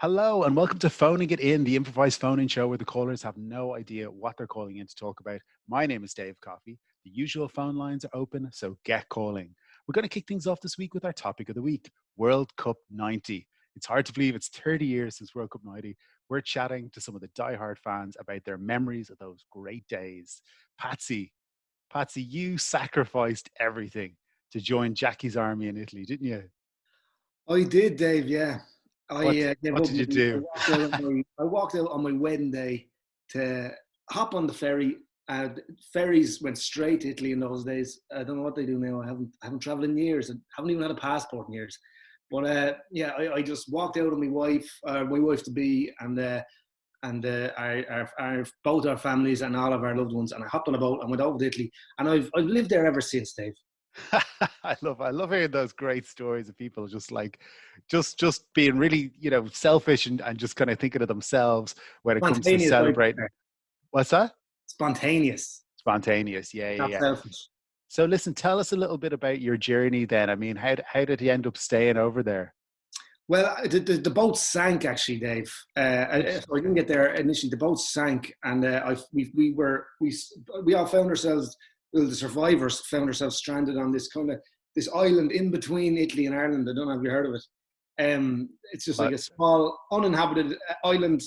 Hello and welcome to Phoning It In, the improvised phone-in show where the callers have no idea what they're calling in to talk about. My name is Dave Coffey. The usual phone lines are open, so get calling. We're going to kick things off this week with our topic of the week, World Cup 90. It's hard to believe it's 30 years since World Cup 90. We're chatting to some of the diehard fans about their memories of those great days. Patsy, you sacrificed everything to join Jackie's army in Italy, didn't you? I did, Dave. Yeah, What, I gave what up. did you do? I walked out on my wedding day to hop on the ferry. Ferries went straight to Italy in those days. I don't know what they do now. I haven't travelled in years. I haven't even had a passport in years. But yeah, I just walked out on my wife to be, and our both our families and all of our loved ones. And I hopped on a boat and went over to Italy. And I've lived there ever since, Dave. I love hearing those great stories of people just being really, selfish and just kind of thinking of themselves when it comes to Spontaneous, right celebrating. there. What's that? Spontaneous, Spontaneous. Yeah, yeah, not yeah. selfish. So listen, tell us a little bit about your journey then. I mean, how did you end up staying over there? Well, the boat sank actually, Dave. Right. So I didn't get there initially. The boat sank, and we all found ourselves. Well, the survivors found ourselves stranded on this island in between Italy and Ireland. I don't know if you heard of it. It's just like But a small uninhabited island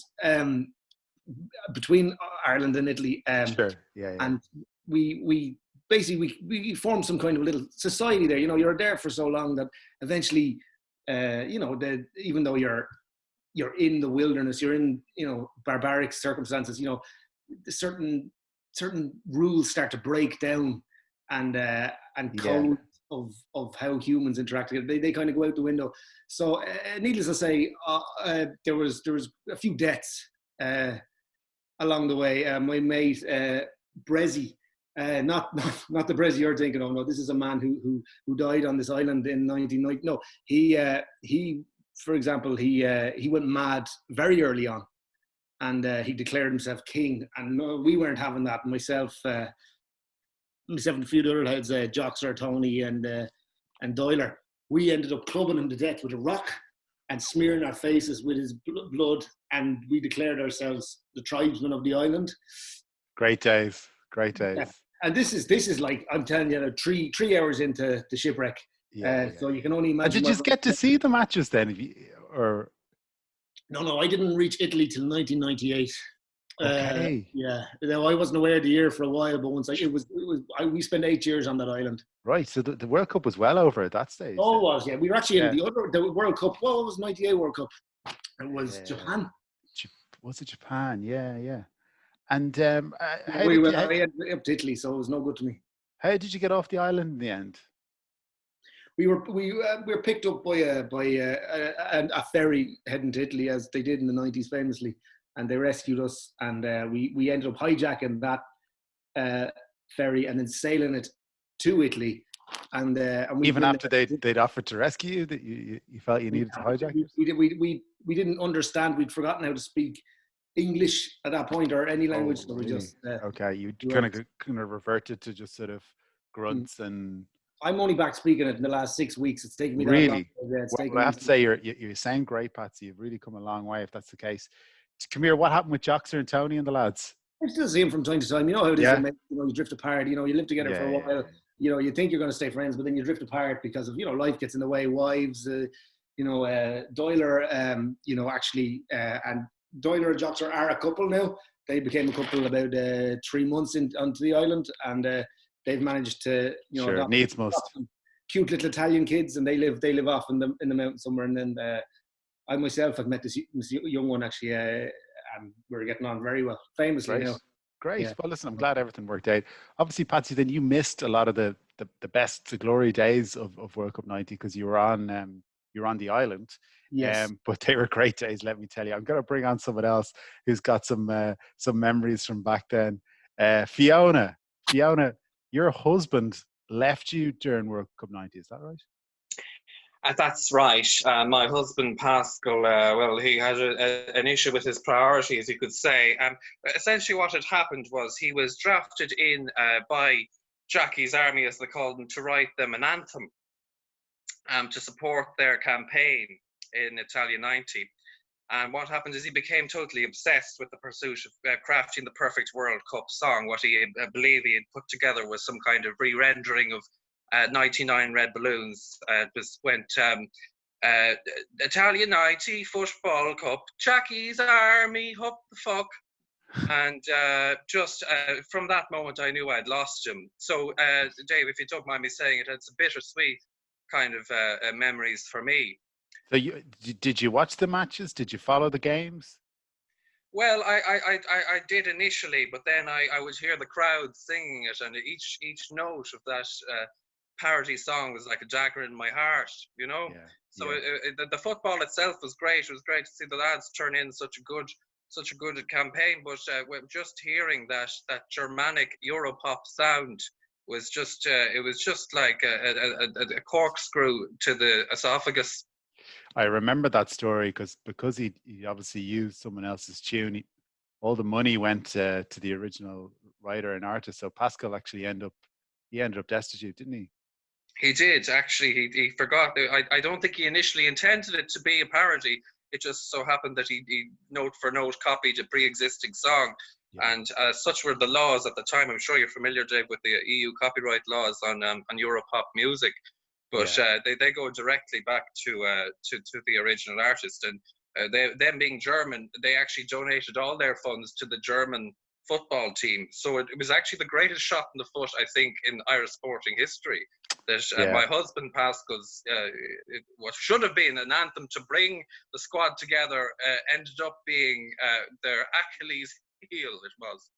between Ireland and Italy. sure. Yeah, yeah. And we basically we formed some kind of little society there. You know, you're there for so long that eventually even though you're in the wilderness, you're in barbaric circumstances. Certain rules start to break down, and Yeah. codes of how humans interact together. They kind of go out the window. So, needless to say, there was a few deaths along the way. My mate Brezzi. Not the Brezzi you're thinking of. No, this is a man who died on this island in 1990. No, he for example he went mad very early on, and he declared himself king. And no, we weren't having that. Myself and a few other lads, Joxer, Tony, and Doyler. We ended up clubbing him to death with a rock and smearing our faces with his blood, and we declared ourselves the tribesmen of the island. Great days. Great Yeah. days. And this is like, I'm telling you, three hours into the shipwreck. Yeah, yeah. So you can only And imagine did you where. just get to see the matches then? Or No, I didn't reach Italy till 1998. okay. Yeah, no, I wasn't aware of the year for a while, but once we spent 8 years on that island. Right. So the World Cup was well over at that stage Oh, then. it was, yeah. We were actually in Yeah. the World Cup. What was 98 World Cup? It was Yeah. Japan. Was it Japan? Yeah, yeah. And I ended up to Italy, so it was no good to me. how did you get off the island in the end? We were picked up by a ferry heading to Italy, as they did in the 90s famously, and they rescued us, and we ended up hijacking that ferry and then sailing it to Italy, and we've Even been after there. they'd offered to rescue you, that you felt you needed to hijack it? We didn't understand. We'd forgotten how to speak English at that point, or any language, Oh, so we really? just Okay, you we kind went. of reverted to just sort of Mm. grunts and I'm only back speaking it in the last 6 weeks. It's taken me that long. really. Yeah, it's Well, taken I me. have to say you sound great, Patsy. You've really come a long way if that's the case. Come here, what happened with Joxer and Tony and the lads? I still see him from time to time. You know how it is Yeah, when you drift apart. You live together for yeah, a yeah, while. You think you're going to stay friends, but then you drift apart because of life gets in the way. Wives, Doyler, actually, and Doyler and Joxer are a couple now. They became a couple about 3 months onto the island, and they've managed to sure. adopt Needs must. some cute little Italian kids, and they live off in the mountains somewhere. And then I myself have met this young one actually, and we're getting on very well, famously Great. now. Great. Yeah. Well, listen, I'm glad everything worked out. Obviously, Patsy, then you missed a lot of the best, the glory days of World Cup 90 because you were on the island. Yes. But they were great days, let me tell you. I'm going to bring on someone else who's got some memories from back then. Fiona, your husband left you during World Cup 90, is that right? That's right. My husband, Pascal, well, he had an issue with his priorities, you could say. Essentially what had happened was he was drafted in by Jackie's army, as they called them, to write them an anthem to support their campaign in Italia 90. And what happened is he became totally obsessed with the pursuit of crafting the perfect World Cup song. What he believed he had put together was some kind of re-rendering of 99 Red Balloons. It went Italian 90 Football Cup, Jackie's Army, up the fuck. And just from that moment, I knew I'd lost him. So, Dave, if you don't mind me saying it, it's a bittersweet kind of memories for me. So did you watch the matches? Did you follow the games? Well, I did initially, but then I would hear the crowd singing it, and each note of that parody song was like a dagger in my heart, you know. Yeah, So yeah. the football itself was great. It was great to see the lads turn in such a good campaign. But just hearing that Germanic Europop sound was just it was just like a corkscrew to the esophagus. I remember that story because he obviously used someone else's tune. All the money went to the original writer and artist. So Pascal actually ended up destitute, didn't he? He did, actually. He forgot. I don't think he initially intended it to be a parody. It just so happened that he note for note copied a pre-existing song. Yeah. And such were the laws at the time. I'm sure you're familiar, Dave, with the EU copyright laws on Europop music. But yeah. They go directly back to the original artist. And them being German, they actually donated all their funds to the German football team. So it was actually the greatest shot in the foot, I think, in Irish sporting history. That my husband Pascal's what should have been an anthem to bring the squad together ended up being their Achilles heel. It was.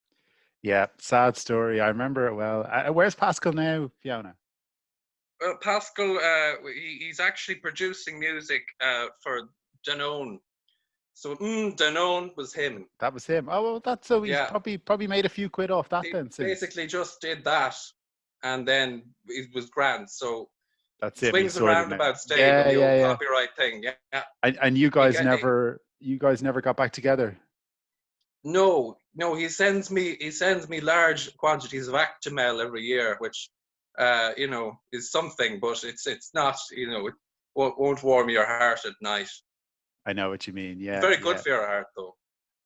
Yeah, sad story. I remember it well. Where's Pascal now, Fiona? Well, Pascal, he's actually producing music for Danone. So Danone was him. That was him. Oh well, that's so he's probably made a few quid off that. He then basically just did that, and then it was grand. So that's it. Swings and roundabouts, Dave, the old copyright thing. Yeah. And you guys never got back together. No. He sends me large quantities of Actimel every year, which is something, but it's not. It won't warm your heart at night. I know what you mean. Yeah, very good for your heart, though.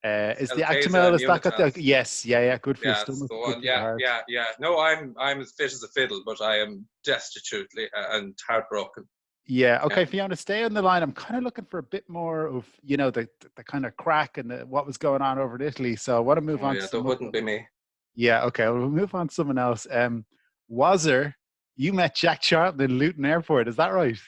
Is the Actimel? Is that got the? Yes, good for your stomach. Yeah. No, I'm as fit as a fiddle, but I am destitute and heartbroken. Yeah. Okay, Fiona, stay on the line. I'm kind of looking for a bit more of the kind of crack and what was going on over in Italy. So I want to move on. Yeah, that wouldn't be me. Yeah. Okay. Well, we'll move on to someone else. Wazzer, you met Jack Charlton in Luton Airport. Is that right?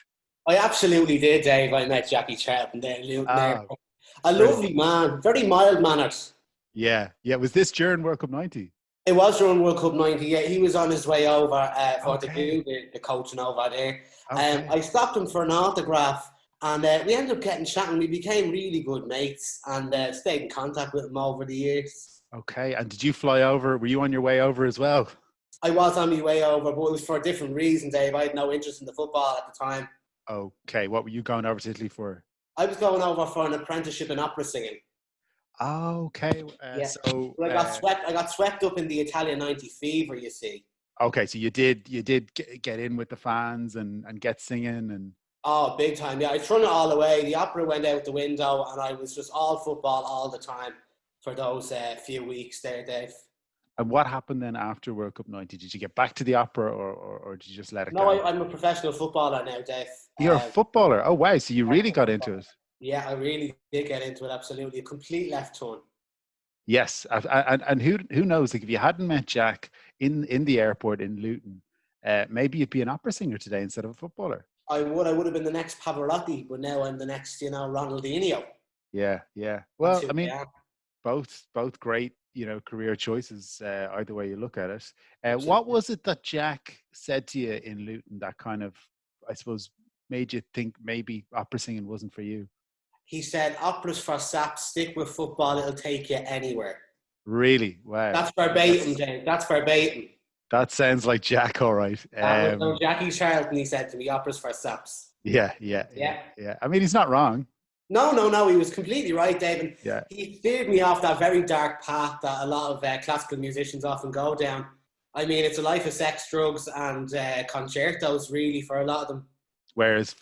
I absolutely did, Dave. I met Jackie Charlton there in Luton Airport. A lovely man, very mild manners. Yeah. Was this during World Cup 90? It was during World Cup 90, yeah. He was on his way over to do the coaching over there. Okay. I stopped him for an autograph, and we ended up getting chatting. We became really good mates and stayed in contact with him over the years. Okay, and did you fly over? Were you on your way over as well? I was on my way over, but it was for a different reason, Dave. I had no interest in the football at the time. Okay, what were you going over to Italy for? I was going over for an apprenticeship in opera singing. Okay. So I got swept up in the Italian 90 fever, you see. Okay, so you did get in with the fans and get singing and. Oh, big time! Yeah, I thrown it all away. The opera went out the window, and I was just all football all the time for those few weeks there, Dave. And what happened then after World Cup 90? Did you get back to the opera or did you just let it go? No, I'm a professional footballer now, Dave. You're a footballer? Oh, wow. So you really got into it? Yeah, I really did get into it, absolutely. A complete left turn. Yes. And who knows? Like if you hadn't met Jack in the airport in Luton, maybe you'd be an opera singer today instead of a footballer. I would have been the next Pavarotti, but now I'm the next, Ronaldinho. Yeah. Well, I mean, both great, career choices, either way you look at it. What was it that Jack said to you in Luton that kind of, I suppose, made you think maybe opera singing wasn't for you? He said, opera's for saps, stick with football, it'll take you anywhere. Really? Wow. That's verbatim, Dave. That's verbatim. That sounds like Jack, all right. Jackie Charlton, he said to me, opera's for saps. Yeah. I mean, he's not wrong. No, he was completely right, David. Yeah. He steered me off that very dark path that a lot of classical musicians often go down. I mean, it's a life of sex, drugs, and concertos, really, for a lot of them. Whereas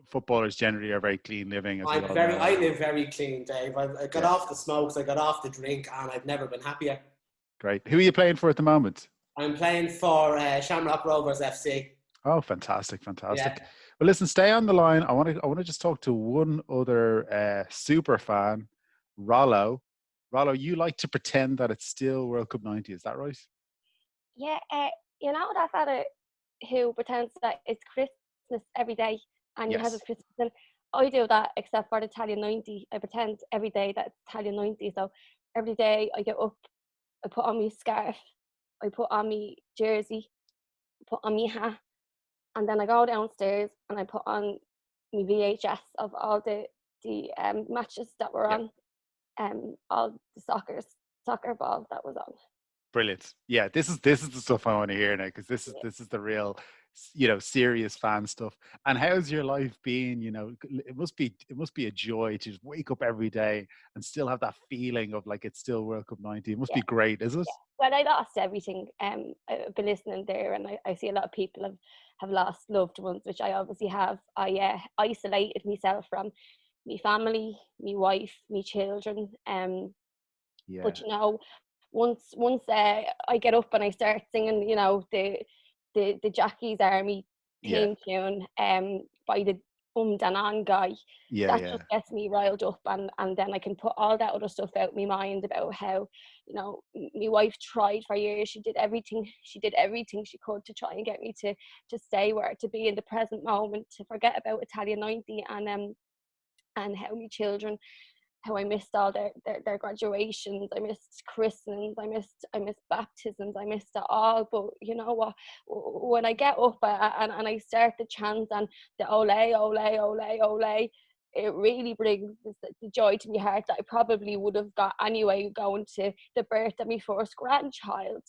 footballers generally are very clean living, as we all know. I live very clean, Dave. I got off the smokes, I got off the drink, and I've never been happier. Great. Who are you playing for at the moment? I'm playing for Shamrock Rovers FC. Oh, fantastic. Yeah. Well, listen, stay on the line. I want to just talk to one other super fan, Rollo. Rollo, you like to pretend that it's still World Cup 90, is that right? Yeah, you know that fella who pretends that it's Christmas every day and he has his Christmas. And I do that except for the Italian 90. I pretend every day that it's Italian 90. So every day I get up, I put on my scarf, I put on my jersey, I put on my hat, and then I go downstairs and I put on my VHS of all the matches that were on, all the soccer ball that was on. Brilliant. Yeah, this is the stuff I want to hear now, because this is the real, serious fan stuff. And how's your life been? It must be a joy to just wake up every day and still have that feeling of like it's still World Cup 90. It must be great, is it? Yeah. Well, I lost everything. I've been listening there, and I see a lot of people have lost loved ones, which I obviously have. I isolated myself from my family, my wife, my children. But once I get up and I start singing, the Jackie's Army theme tune by the Danan guy, just gets me riled up, and then I can put all that other stuff out of my mind about how, my wife tried for years. She did everything she could to try and get me to stay where to be in the present moment, to forget about Italian 90, and how my children, how I missed all their graduations, I missed christenings, I missed baptisms, I missed it all. But you know what? When I get up and I start the chant and the ole, ole, ole, ole, it really brings the joy to my heart that I probably would have got anyway going to the birth of my first grandchild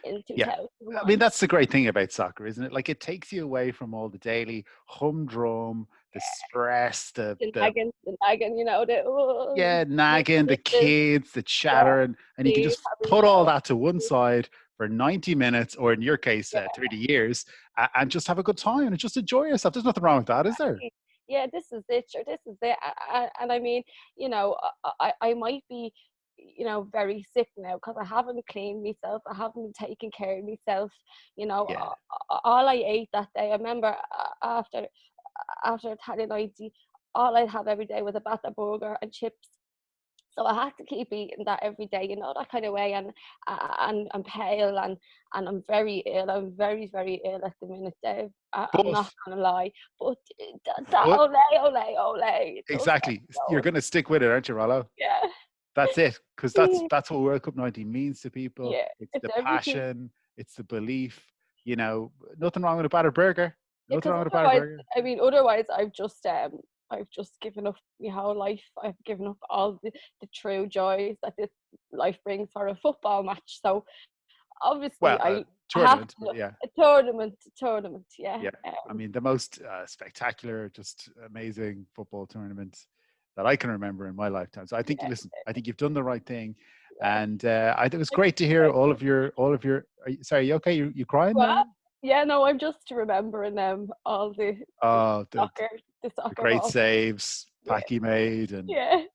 in 2001. I mean, that's the great thing about soccer, isn't it? Like, it takes you away from all the daily humdrum, the stress, the nagging, nagging, the kids, the chatter, and you can just put all that to one side for 90 minutes, or in your case, 30 years, and just have a good time and just enjoy yourself. There's nothing wrong with that, is there? Yeah, this is it, or this is it. And I mean, I might be, very sick now because I haven't cleaned myself. I haven't been taking care of myself. All I ate that day, I remember after Italian 90, all I'd have every day was a batter burger and chips. So I had to keep eating that every day, that kind of way. And I'm pale and I'm very ill. I'm very, very ill at the minute, Dave. I'm not going to lie. But that ole. Exactly. You're going to stick with it, aren't you, Rollo? Yeah. That's it. Because that's what World Cup 90 means to people. Yeah, it's the passion. It's the belief. Nothing wrong with a battered burger. Nothing wrong with a battered burger. I mean, otherwise, I've just given up my whole life. I've given up all the true joys that this life brings for a football match. So obviously, I have to, a tournament. Yeah. I mean, the most spectacular, just amazing football tournament that I can remember in my lifetime. So I think, I think you've done the right thing, and I think it was great to hear all of your. Sorry, are you okay? You crying? Well, yeah, no, I'm just remembering all the soccer great balls. Saves Packy made, and I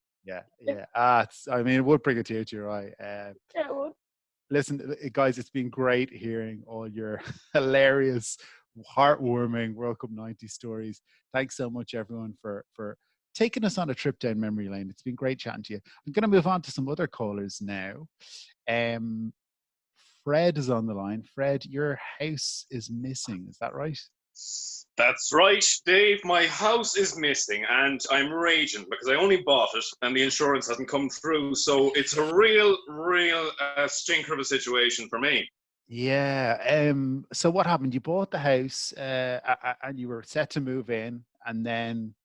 mean, it would bring a tear to your eye. Yeah, it would. Listen, guys, it's been great hearing all your hilarious, heartwarming World Cup 90 stories. Thanks so much, everyone, for taking us on a trip down memory lane. It's been great chatting to you. I'm going to move on to some other callers now. Fred is on the line. Fred, your house is missing. Is that right? That's right, Dave. My house is missing, and I'm raging because I only bought it and the insurance hasn't come through. So it's a real stinker of a situation for me. Yeah. So what happened? You bought the house and you were set to move in, and then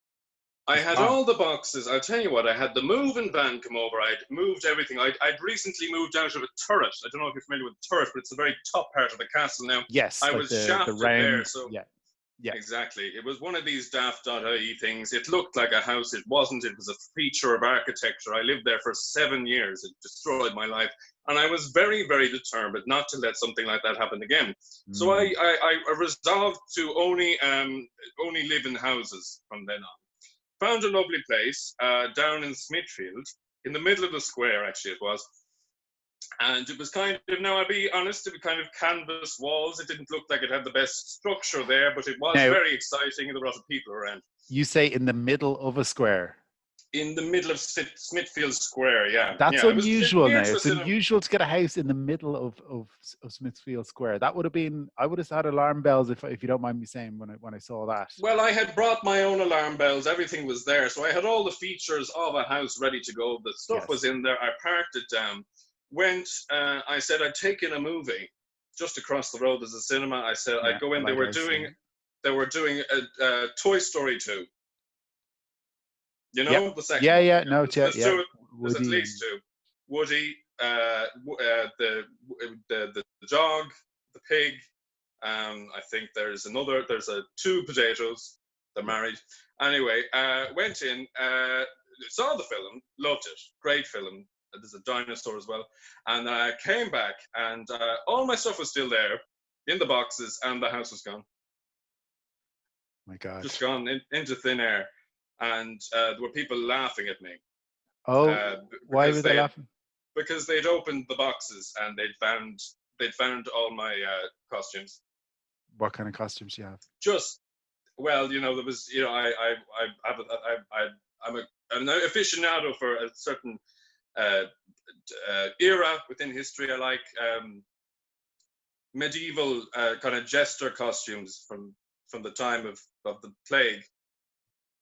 I had all the boxes. I'll tell you what, I had the moving van come over. I'd moved everything. I'd recently moved out of a turret. I don't know if you're familiar with the turret, but it's the very top part of the castle now. Yes. I was shafted there. So Yeah. Exactly. It was one of these daft.ie things. It looked like a house. It wasn't. It was a feature of architecture. I lived there for 7 years. It destroyed my life. And I was very, very determined not to let something like that happen again. So I resolved to only live in houses from then on. Found a lovely place down in Smithfield, in the middle of the square, actually it was. And it was kind of, now I'll be honest, it was kind of canvas walls. It didn't look like it had the best structure there, but it was very exciting and there were a lot of people around. You say in the middle of a square? In the middle of Smithfield Square, yeah. That's yeah, unusual now. It's unusual to get a house in the middle of Smithfield Square. That would have been, I would have had alarm bells if you don't mind me saying when I saw that. Well, I had brought my own alarm bells. Everything was there. So I had all the features of a house ready to go. The stuff was in there. I parked it down. I said I'd take in a movie. Just across the road there's a cinema. I said I'd go in. They were doing a Toy Story 2. You know, the second one. Yeah. No, there's at least two. Woody, the dog, the pig. I think there's two potatoes. They're married. Anyway, went in, saw the film, loved it. Great film. There's a dinosaur as well. And I came back and all my stuff was still there in the boxes and the house was gone. My God. Just gone into thin air. And there were people laughing at me. Oh, why were they laughing? Because they'd opened the boxes and they'd found all my costumes. What kind of costumes do you have? Just, well, there was, I'm an aficionado for a certain era within history. I like medieval kind of jester costumes from the time of the plague.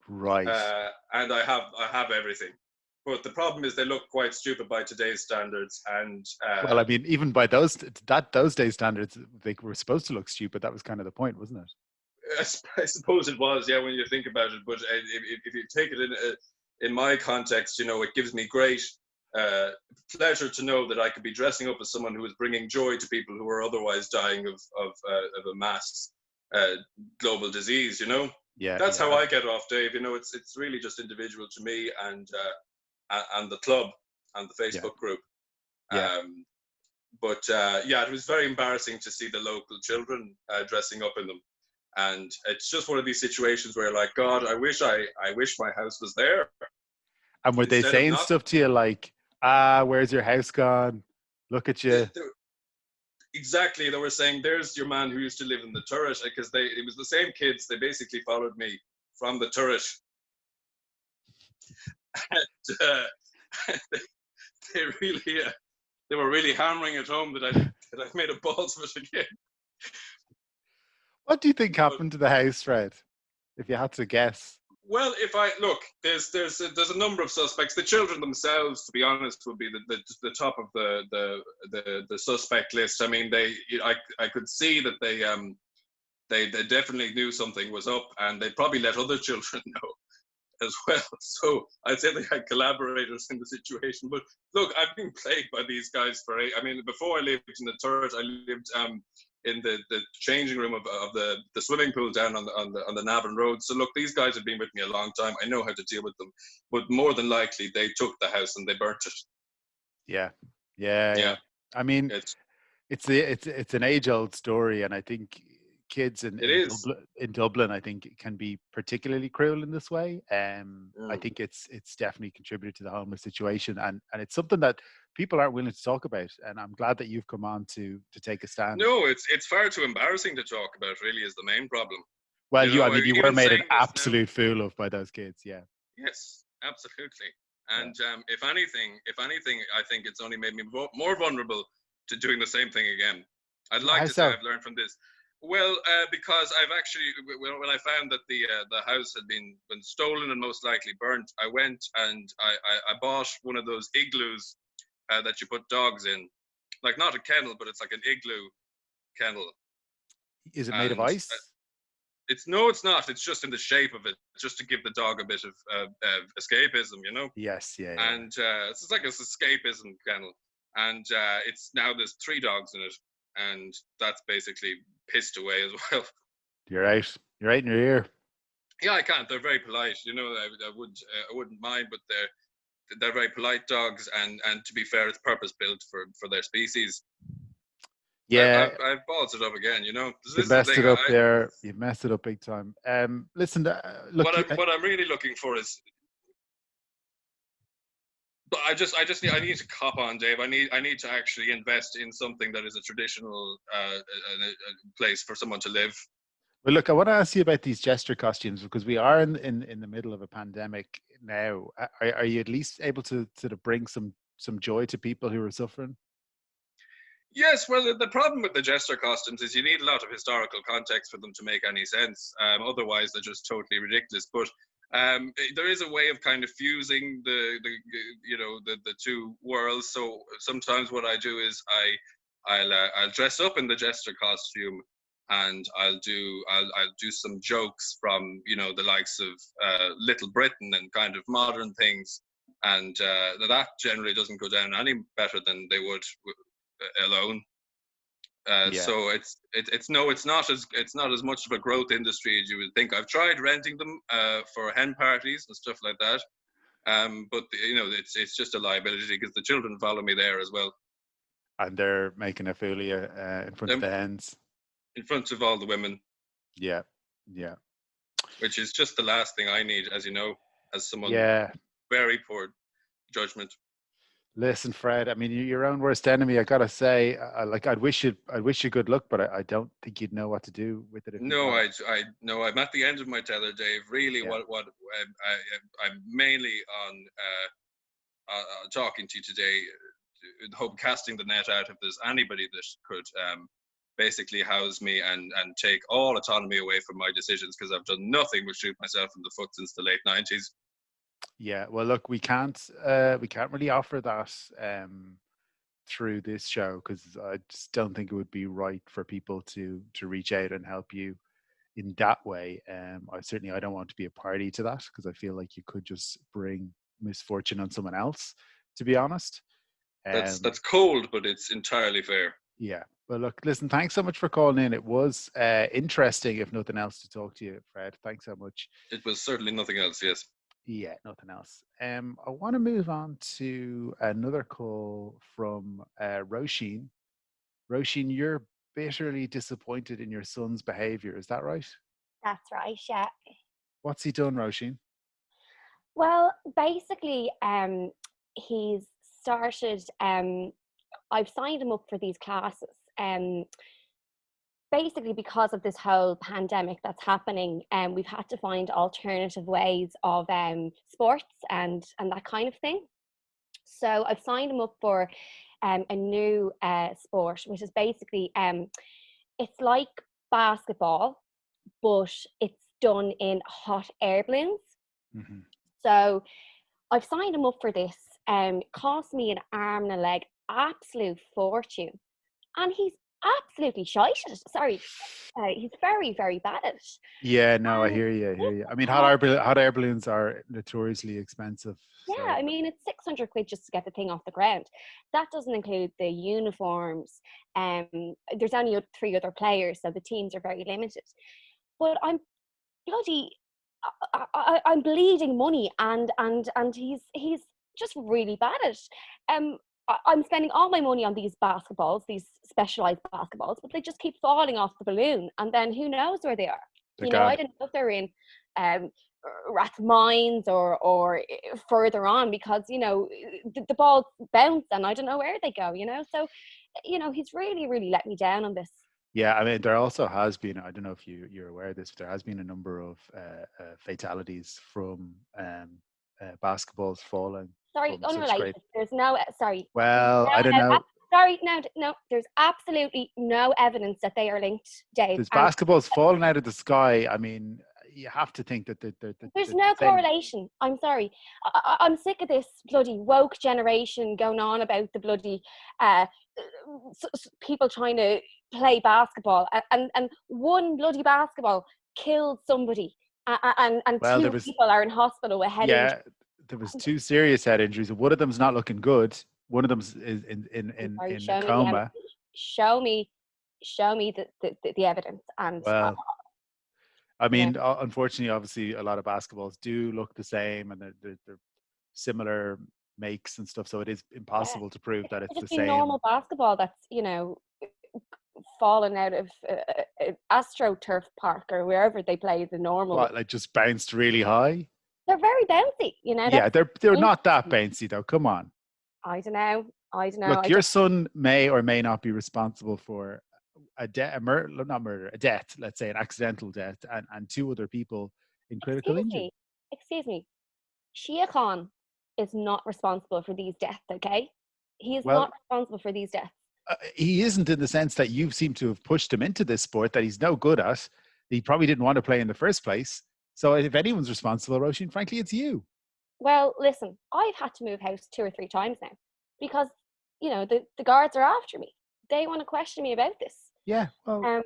Right. And I have everything. But the problem is they look quite stupid by today's standards. And well, I mean, even by those days standards, they were supposed to look stupid. That was kind of the point, wasn't it? I suppose it was, yeah, when you think about it. But if you take it in my context, it gives me great pleasure to know that I could be dressing up as someone who is bringing joy to people who are otherwise dying of a mass global disease. Yeah. That's how I get off, Dave. It's really just individual to me and the club and the Facebook group. Yeah. But it was very embarrassing to see the local children dressing up in them. And it's just one of these situations where, like, God, I wish my house was there. And were they saying stuff to you like, where's your house gone? Look at you. Exactly. They were saying, there's your man who used to live in the turret, because it was the same kids. They basically followed me from the turret. And they were really hammering at home that I've made a balls of it again. What do you think happened to the house, Fred? If you had to guess. Well, if I look, there's a number of suspects. The children themselves, to be honest, would be the top of the suspect list. I mean, I could see that they definitely knew something was up, and they probably let other children know as well. So I'd say they had collaborators in the situation. But look, I've been plagued by these guys before I lived in the turret, I lived in the changing room of the swimming pool down on the Navan Road. So look, these guys have been with me a long time. I know how to deal with them. But more than likely, they took the house and they burnt it. Yeah. I mean, it's an age-old story, and I think kids in Dublin, I think, can be particularly cruel in this way. I think it's definitely contributed to the homeless situation, and it's something that people aren't willing to talk about. And I'm glad that you've come on to take a stand. No, it's far too embarrassing to talk about. Really, is the main problem. Well, you were made an absolute fool of by those kids. Yeah. Yes, absolutely. And if anything, I think it's only made me more vulnerable to doing the same thing again. I'd like to say I've learned from this. Well, because I've actually, when I found that the house had been stolen and most likely burnt, I went and I bought one of those igloos that you put dogs in, like not a kennel, but it's like an igloo kennel. Is it made of ice? It's not. It's just in the shape of it, just to give the dog a bit of escapism, Yes, yeah. And it's like an escapism kennel, and there's 3 dogs in it, and that's basically pissed away as well. You're out. You're right in your ear. Yeah, I can't. They're very polite. You know, I wouldn't mind, but they're very polite dogs, and to be fair, it's purpose built for their species. Yeah, I've ballsed it up again. You know, you messed it up there. You messed it up big time. Listen, look. What I'm really looking for is. But I need to cop on, Dave. I need to actually invest in something that is a traditional place for someone to live. Well, look, I want to ask you about these jester costumes because we are in the middle of a pandemic now. Are you at least able to sort of bring some joy to people who are suffering? Yes, well, the problem with the jester costumes is you need a lot of historical context for them to make any sense. Otherwise, they're just totally ridiculous. But there is a way of kind of fusing the two worlds. So sometimes what I do is I'll dress up in the jester costume, and I'll do some jokes from the likes of Little Britain and kind of modern things, and that generally doesn't go down any better than they would alone. So it's not as much of a growth industry as you would think. I've tried renting them for hen parties and stuff like that, but it's just a liability because the children follow me there as well. And they're making a fool of you in front of the hens. In front of all the women. Yeah. Which is just the last thing I need, as you know, as someone very poor judgment. Listen, Fred, I mean, you're your own worst enemy. I gotta say, I'd wish you good luck, but I don't think you'd know what to do with it. No, I'm at the end of my tether, Dave. Really, what I'm mainly on talking to you today, hope casting the net out if there's anybody that could basically house me and take all autonomy away from my decisions, because I've done nothing but shoot myself in the foot since the late 90s. Yeah, well, look, we can't really offer that through this show because I just don't think it would be right for people to reach out and help you in that way. I don't want to be a party to that because I feel like you could just bring misfortune on someone else, to be honest. That's cold, but it's entirely fair. Yeah. Well, look, listen, thanks so much for calling in. It was interesting, if nothing else, to talk to you, Fred. Thanks so much. It was certainly nothing else, yes. Yeah, nothing else. I want to move on to another call from Róisín. Róisín, you're bitterly disappointed in your son's behaviour. Is that right? That's right, yeah. What's he done, Róisín? Well, basically, he's started, I've signed him up for these classes. Basically, because of this whole pandemic that's happening, we've had to find alternative ways of sports and that kind of thing. So I've signed him up for a new sport, which is basically, it's like basketball, but it's done in hot air balloons. Mm-hmm. So I've signed him up for this. Cost me an arm and a leg, absolute fortune. And he's absolutely shite at it. Sorry, he's very, very bad at it. Yeah, no, I hear you. I mean, hot air balloons are notoriously expensive. Yeah, so. I mean, it's 600 quid just to get the thing off the ground. That doesn't include the uniforms. There's only 3 other players, so the teams are very limited. But I'm bloody, I'm bleeding money, and he's just really bad at it. I'm spending all my money on these basketballs, these specialized basketballs, but they just keep falling off the balloon, and then who knows where they are? I don't know if they're in Rathmines or further on, because the balls bounce and I don't know where they go. So he's really, really let me down on this. Yeah, I mean, there also has been, I don't know if you're aware of this, but there has been a number of fatalities from basketballs falling. Sorry, unrelated. There's no, sorry. Well, I don't know. Sorry, no, there's absolutely no evidence that they are linked, Dave. There's basketballs falling out of the sky. I mean, you have to think that there's no correlation. I'm sorry. I'm sick of this bloody woke generation going on about the bloody people trying to play basketball, and one bloody basketball killed somebody, and well, 2 people are in hospital with head injuries. There was 2 serious head injuries. One of them's not looking good. One of them's in a coma. Show me the evidence. And well, I mean, unfortunately, obviously, a lot of basketballs do look the same, and they're similar makes and stuff. So it is impossible to prove that it's Just the be same. normal basketball that's, fallen out of AstroTurf Park or wherever they play the normal. What, like just bounced really high? They're very bouncy, Yeah, they're not that bouncy though. Come on. I don't know. Look, your son may or may not be responsible for a death, a death, let's say an accidental death, and 2 other people in critical injury. Excuse me. Shia Khan is not responsible for these deaths, okay? He is not responsible for these deaths. He isn't, in the sense that you seem to have pushed him into this sport that he's no good at. He probably didn't want to play in the first place. So if anyone's responsible, Róisín, frankly, it's you. Well, listen, I've had to move house 2 or 3 times now because, the guards are after me. They want to question me about this. Yeah, well,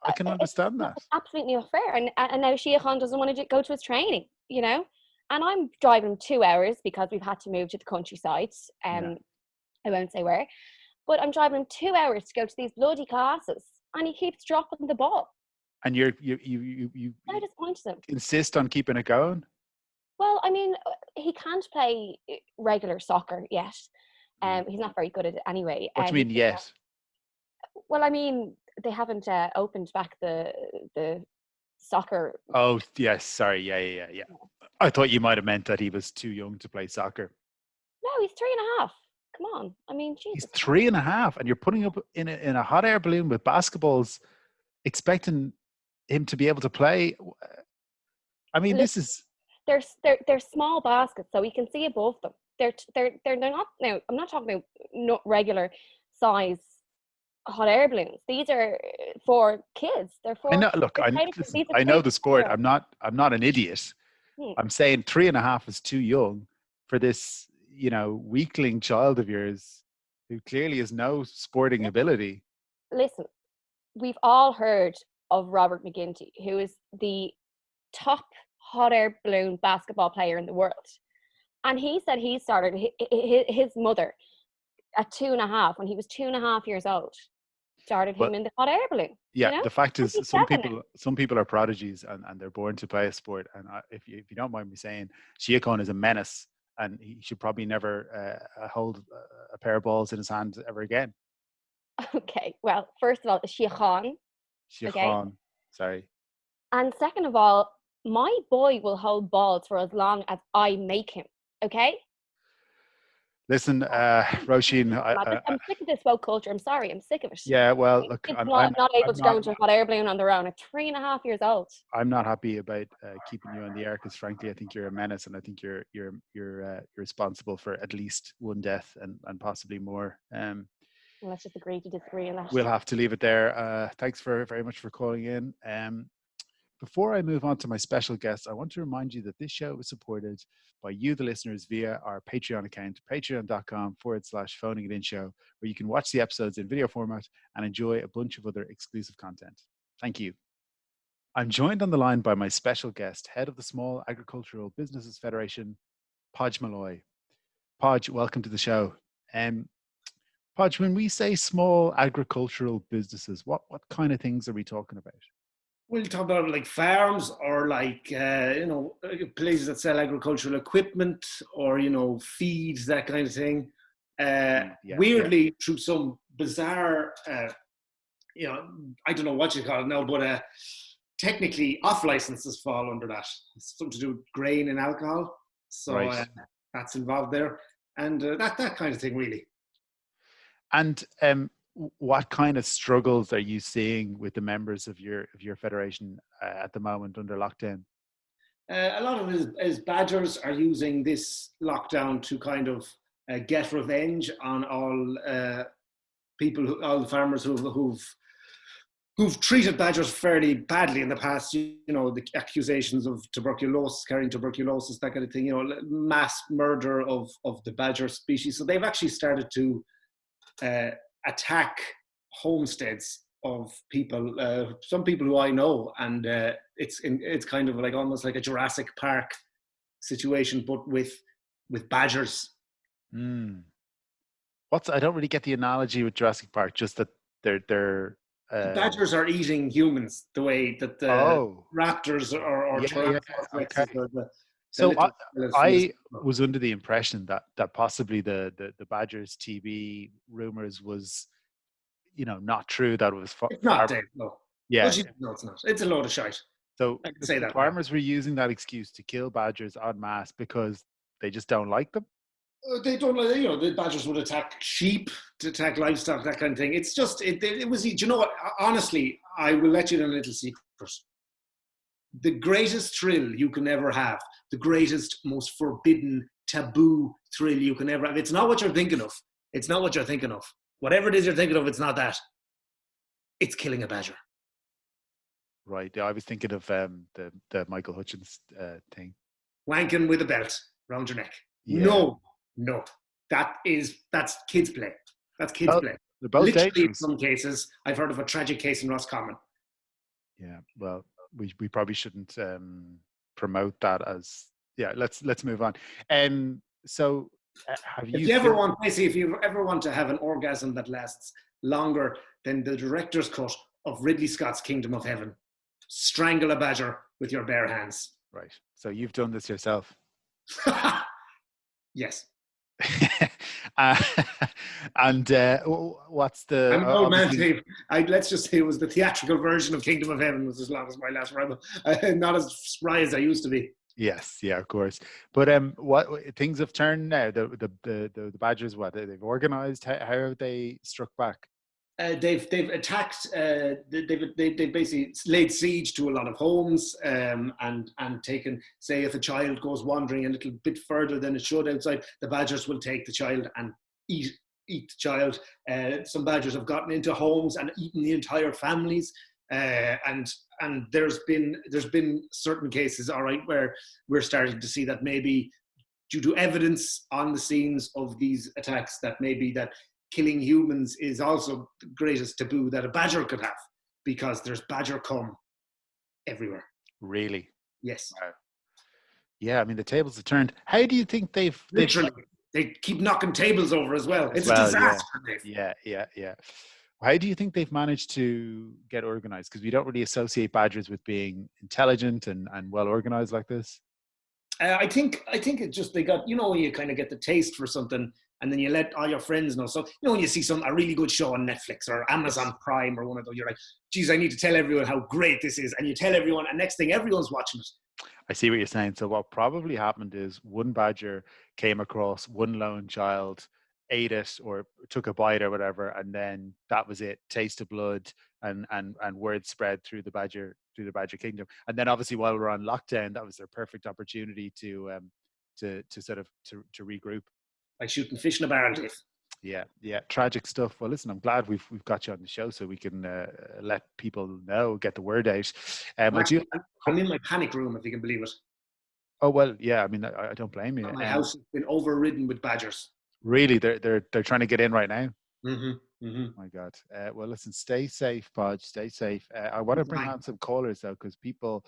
I can understand that. It's absolutely not fair. And now Shia Khan doesn't want to go to his training, And I'm driving 2 hours because we've had to move to the countryside. I won't say where. But I'm driving 2 hours to go to these bloody classes, and he keeps dropping the ball. And you I disappointed him. Insist on keeping it going? Well, I mean, he can't play regular soccer yet. He's not very good at it anyway. What do you mean yet? Well, I mean, they haven't opened back the soccer. Oh, yes. Sorry. Yeah. I thought you might have meant that he was too young to play soccer. No, he's 3.5. Come on. I mean, Jesus. He's 3.5, and you're putting up in a hot air balloon with basketballs, expecting him to be able to play. I mean, this is. They're small baskets, so we can see above them. They're not now. I'm not talking about not regular size hot air balloons. These are for kids. They're for. I know. Look, I know the sport. I'm not an idiot. I'm saying 3.5 is too young for this, weakling child of yours who clearly has no sporting ability. Listen, we've all heard of Robert McGinty, who is the top hot air balloon basketball player in the world. And he said he started his mother at 2.5, when he was 2.5 years old, started him in the hot air balloon. Yeah, the fact is, some people are prodigies and they're born to play a sport. And if you don't mind me saying, Shia Khan is a menace, and he should probably never hold a pair of balls in his hand ever again. Okay, well, first of all, Shia Khan. Khan, sorry. And second of all, my boy will hold balls for as long as I make him, okay? Listen, Róisín, I'm sick of this woke culture. I'm sorry, I'm sick of it. Yeah, well, look, I'm not able to go into a hot air balloon on their own at 3.5 years old. I'm not happy about keeping you on the air because, frankly, I think you're a menace, and I think you're responsible for at least 1 death and possibly more. Let's just agree to disagree on that. We'll have to leave it there. Thanks very much for calling in. Before I move on to my special guest, I want to remind you that this show is supported by you, the listeners, via our Patreon account, patreon.com/phoning it in show, where you can watch the episodes in video format and enjoy a bunch of other exclusive content. Thank you. I'm joined on the line by my special guest, head of the Small Agricultural Businesses Federation, Podge Molloy. Podge, welcome to the show. Podge, when we say small agricultural businesses, what kind of things are we talking about? We'll talk about like farms or like, places that sell agricultural equipment or, feeds, that kind of thing. Weirdly, through some bizarre, I don't know what you call it now, but technically off licenses fall under that. It's something to do with grain and alcohol. So that's involved there. And that kind of thing, really. And what kind of struggles are you seeing with the members of your federation at the moment under lockdown? A lot of his badgers are using this lockdown to kind of get revenge on all all the farmers who've treated badgers fairly badly in the past. The accusations of carrying tuberculosis, that kind of thing. Mass murder of the badger species. So they've actually started to attack homesteads of people, some people who I know, and it's kind of like almost like a Jurassic Park situation, but with badgers. I don't really get the analogy with Jurassic Park. Just that they're Badgers are eating humans the way that the raptors or Okay. the So little I was under the impression that possibly the Badgers TB rumors was, not true. That it was it's not, Dave. No. Yeah. No, it's not. It's a load of shite. So I can say that farmers were using that excuse to kill badgers en masse because they just don't like them. They don't like, the badgers would attack sheep, to attack livestock, that kind of thing. It's just, it was, you know what, honestly, I will let you in a little secret. The greatest thrill you can ever have, the greatest, most forbidden, taboo thrill you can ever have, it's not what you're thinking of. It's not what you're thinking of. Whatever it is you're thinking of, it's not that. It's killing a badger. Right. Yeah, I was thinking of the Michael Hutchins thing. Wanking with a belt round your neck. Yeah. No. That's kids' play. That's kids' play. They're both literally dangerous. In some cases. I've heard of a tragic case in Roscommon. Yeah. Well, we probably shouldn't promote that as. Yeah. Let's move on. So if you ever want to have an orgasm that lasts longer than the director's cut of Ridley Scott's Kingdom of Heaven, strangle a badger with your bare hands. Right. So you've done this yourself. Yes. And what's the? I'm an old man, Dave. Let's just say it was the theatrical version of Kingdom of Heaven was as long as my last run. Not as spry as I used to be. Yes, yeah, of course. But what things have turned now? The Badgers, what they've organised? How have they struck back? They've attacked. They've basically laid siege to a lot of homes and taken. Say if a child goes wandering a little bit further than it should outside, the badgers will take the child and eat the child. Some badgers have gotten into homes and eaten the entire families. And there's been certain cases, all right, where we're starting to see that maybe due to evidence on the scenes of these attacks that maybe that killing humans is also the greatest taboo that a badger could have, because there's badger cum everywhere. Really? Yes. Wow. Yeah, I mean the tables have turned. How do you think they've literally they keep knocking tables over as well? It's a disaster. Yeah. How do you think they've managed to get organized? Because we don't really associate badgers with being intelligent and well organized like this. I think it just, they got, when you kind of get the taste for something and then you let all your friends know. So, when you see a really good show on Netflix or Amazon Prime or one of those, you're like, geez, I need to tell everyone how great this is. And you tell everyone, and next thing, everyone's watching it. I see what you're saying. So what probably happened is one badger came across one lone child, ate it or took a bite or whatever, and then that was it. Taste of blood, and word spread through the badger kingdom. And then obviously while we're on lockdown, that was their perfect opportunity to sort of to regroup. Like shooting fish in a barrel. Yeah, tragic stuff. Well, listen, I'm glad we've got you on the show so we can let people know, get the word out. I'm in my panic room, if you can believe it. Oh well, yeah. I mean, I don't blame you. My house has been overridden with badgers. Really, they're trying to get in right now. Mm-hmm. My God. Well, listen, stay safe, Podge. Stay safe. I want to bring on some callers though, because people,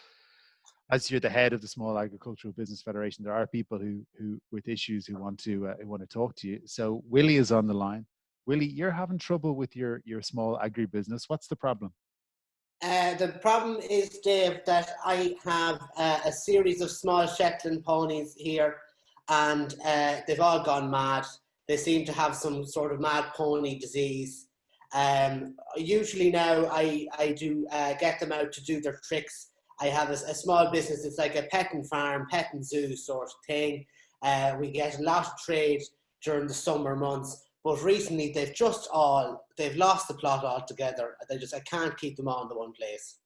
as you're the head of the Small Agricultural Business Federation, there are people who with issues who want to talk to you. So Willie is on the line. Willie, you're having trouble with your small agribusiness. What's the problem? The problem is, Dave, that I have a series of small Shetland ponies here, and they've all gone mad. They seem to have some sort of mad pony disease. Usually now I do get them out to do their tricks. I have a small business. It's like a petting farm, petting zoo sort of thing. We get a lot of trade during the summer months. But recently they've lost the plot altogether. I can't keep them all in the one place.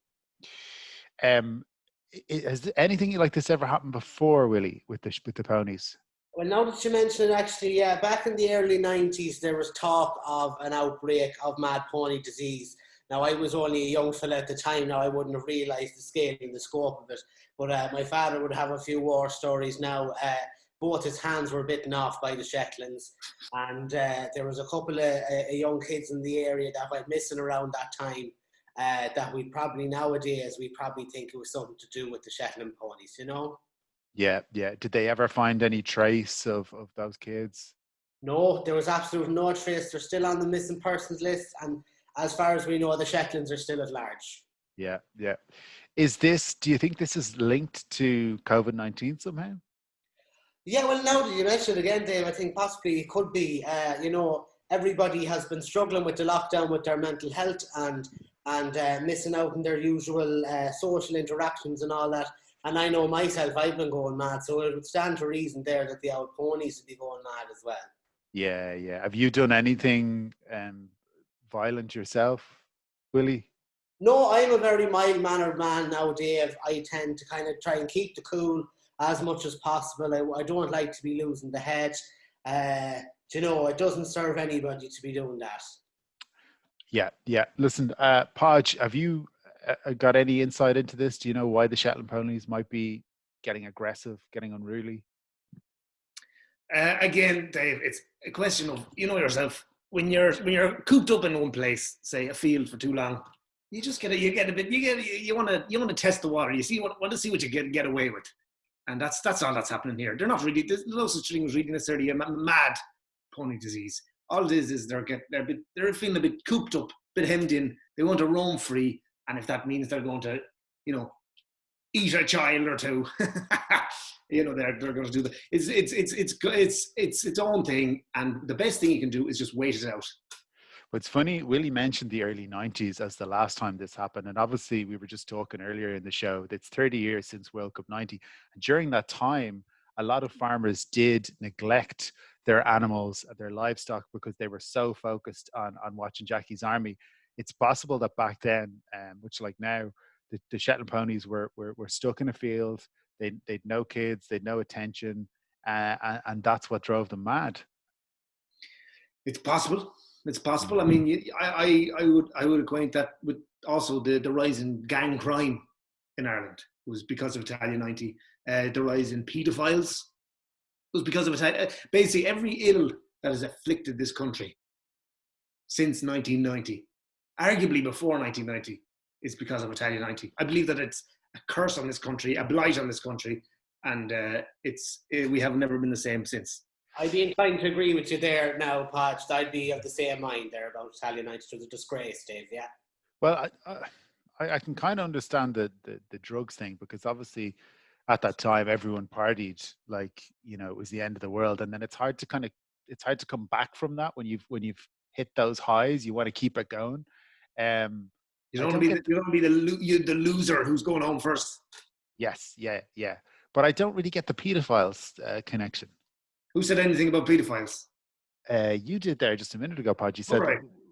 Has anything like this ever happened before, Willie, with the ponies? Well, now that you mention it, actually, yeah, back in the early 90s, there was talk of an outbreak of mad pony disease. Now, I was only a young fella at the time. Now, I wouldn't have realised the scale and the scope of it. But my father would have a few war stories now. Both his hands were bitten off by the Shetlands. And there was a couple of young kids in the area that went missing around that time. That nowadays, we probably think it was something to do with the Shetland ponies, Yeah. Did they ever find any trace of those kids? No, there was absolutely no trace. They're still on the missing persons list. And as far as we know, the Shetlands are still at large. Yeah, yeah. Do you think this is linked to COVID-19 somehow? Yeah, well, now that you mention it again, Dave, I think possibly it could be. Everybody has been struggling with the lockdown with their mental health and missing out on their usual social interactions and all that. And I know myself, I've been going mad, so it would stand to reason there that the old ponies would be going mad as well. Yeah, yeah. Have you done anything violent yourself, Willie? No, I'm a very mild-mannered man now, Dave. I tend to kind of try and keep the cool as much as possible. I don't like to be losing the head. It doesn't serve anybody to be doing that. Yeah, yeah. Listen, Podge, have you got any insight into this? Do you know why the Shetland ponies might be getting aggressive, getting unruly? Again, Dave, it's a question of, you know yourself, when you're cooped up in one place, say a field for too long, you want to test the water. You want to see what you get away with, and that's all that's happening here. They're not really, there's no such thing as really necessarily a mad pony disease. All it is they're feeling a bit cooped up, a bit hemmed in. They want to roam free, and if that means they're going to, eat a child or two, they're going to do that. It's its own thing, and the best thing you can do is just wait it out. Well, it's funny, Willie mentioned the early 90s as the last time this happened. And obviously, we were just talking earlier in the show, it's 30 years since World Cup 90. And during that time, a lot of farmers did neglect their animals, their livestock, because they were so focused on watching Jackie's Army. It's possible that back then, much like now, the Shetland ponies were stuck in a field. They'd no kids, they'd no attention, and that's what drove them mad. It's possible. It's possible. I mean, I would acquaint that with also the rise in gang crime in Ireland. It was because of Italia 90. The rise in paedophiles was because of Italia. Basically, every ill that has afflicted this country since 1990, arguably before 1990, is because of Italia 90. I believe that it's a curse on this country, a blight on this country, and we have never been the same since. I'd be inclined to agree with you there now, Podge. I'd be of the same mind there about Italia 90. It was a disgrace, Dave, yeah. Well, I can kind of understand the drugs thing, because obviously at that time everyone partied like, it was the end of the world, and then it's hard to come back from that when you've hit those highs. You want to keep it going. You don't want to be the loser who's going home first. Yes, yeah. But I don't really get the pedophiles connection. Who said anything about pedophiles? You did there just a minute ago, Podge. You said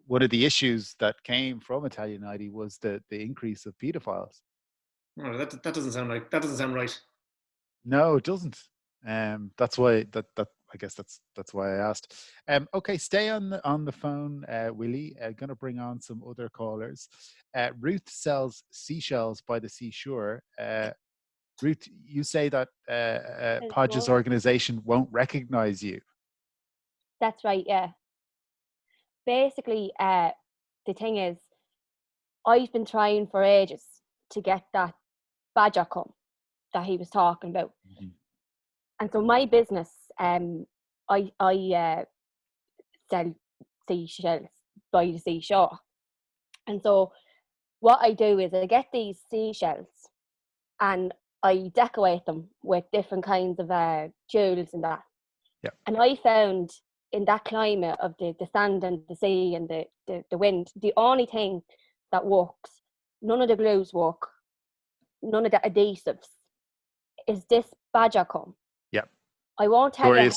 one of the issues that came from Italia 90 was the increase of pedophiles. Oh, that doesn't sound right. No, it doesn't. That's why I guess that's why I asked. Okay, stay on the phone, Willie. Going to bring on some other callers. Ruth sells seashells by the seashore. Ruth, you say that Podge's organization won't recognize you. That's right, yeah. Basically, the thing is, I've been trying for ages to get that badger come that he was talking about. Mm-hmm. And so my business, I sell seashells by the seashore. And so what I do is I get these seashells and I decorate them with different kinds of jewels and that. Yeah. And I found in that climate of the sand and the sea and the wind, the only thing that works, none of the glues work, none of the adhesives, is this badger comb. Yeah. I won't tell you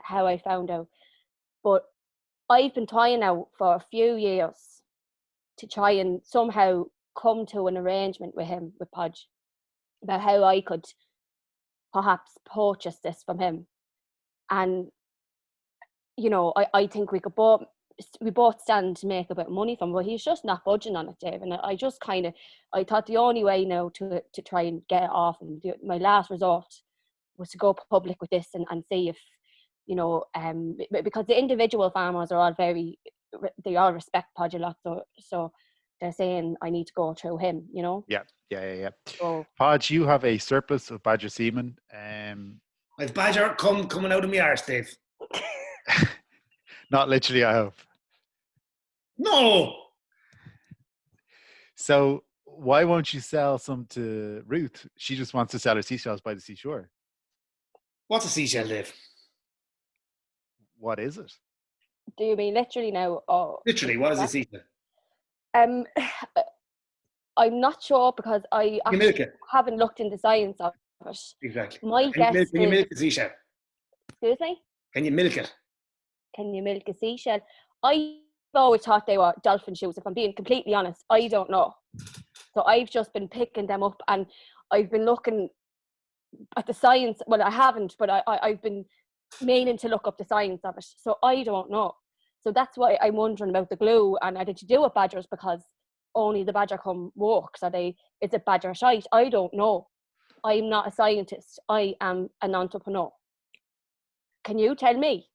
how I found out, but I've been trying out for a few years to try and somehow come to an arrangement with Podge, about how I could perhaps purchase this from him. And, I think we both stand to make a bit of money from him, but he's just not budging on it, Dave. And I just I thought the only way now to try and get it off, and my last resort was to go public with this and see if, because the individual farmers are all they all respect Podge a lot, so they're saying I need to go through him, Yeah. So, Podge, you have a surplus of badger semen. I've badger coming out of my arse, Dave. Not literally, I hope. No. So why won't you sell some to Ruth? She just wants to sell her seashells by the seashore. What's a seashell, Dave? What is it? Do you mean literally now? Or Literally, what is a seashell? I'm not sure because I You milk actually it. haven't looked into science of it. Exactly. My guess Can you is, milk a seashell? excuse me? Can you milk it? Can you milk a seashell? I've always thought they were dolphin shoes, if I'm being completely honest. I don't know. So I've just been picking them up and I've been looking at the science. Well, I haven't, but I've been meaning to look up the science of it. So I don't know. So that's why I'm wondering about the glue. And did you do it badgers because only the badger come walks? Is it badger shite? I don't know. I'm not a scientist. I am an entrepreneur. Can you tell me?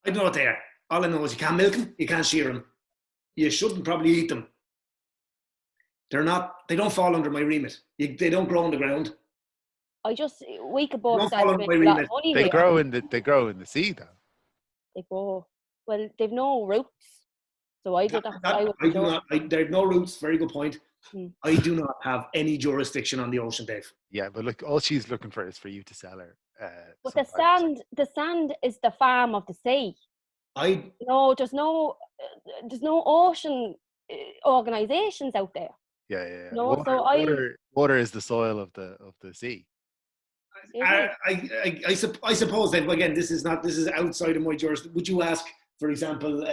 I don't know what they are. All I know is you can't milk them, you can't shear them. You shouldn't probably eat them. They don't fall under my remit. They don't grow on the ground. We could both Don't stand follow to make my a lot of remit. money They here. grow in the sea, though. They grow. Well, they've no roots. So I do that. There are no roots. Very good point. Hmm. I do not have any jurisdiction on the ocean, Dave. Yeah, but look, all she's looking for is for you to sell her. But the sand is the farm of the sea. No, there's no ocean organizations out there. Yeah. No, Water is the soil of the sea. I suppose that again, this is outside of my jurisdiction. Would you ask, for example,